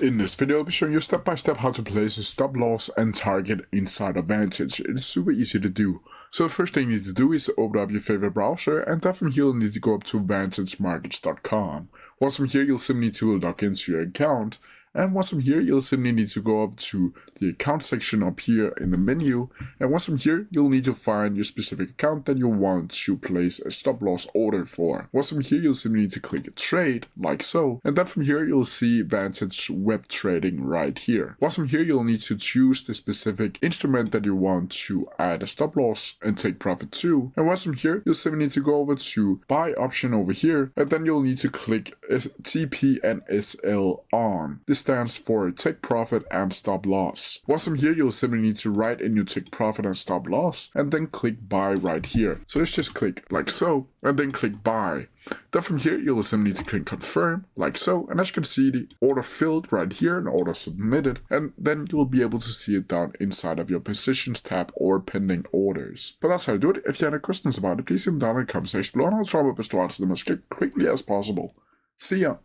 In this video, I'll be showing you step by step how to place a stop loss and target inside of Vantage. It is super easy to do. So the first thing you need to do is open up your favorite browser, and then from here you'll need to go up to vantagemarkets.com. Once from here, you'll simply need to log into your account. And once from here, you'll simply need to go up to the account section up here in the menu. And once from here, you'll need to find your specific account that you want to place a stop loss order for. Once from here, you'll simply need to click trade, like so. And then from here, you'll see Vantage Web Trading right here. Once from here, you'll need to choose the specific instrument that you want to add a stop loss and take profit to. And once from here, you'll simply need to go over to buy option over here. And then you'll need to click TP and SL on. This stands for take profit and stop loss. Once from here, you'll simply need to write in your take profit and stop loss and then click buy right here. So let's just click like so and then click buy. Then from here, you'll simply need to click confirm like so. And as you can see, the order filled right here and order submitted. And then you'll be able to see it down inside of your positions tab or pending orders. But that's how to do it. If you have any questions about it, please leave them down in the comment section below and I'll try my best to answer them as quickly as possible. See ya!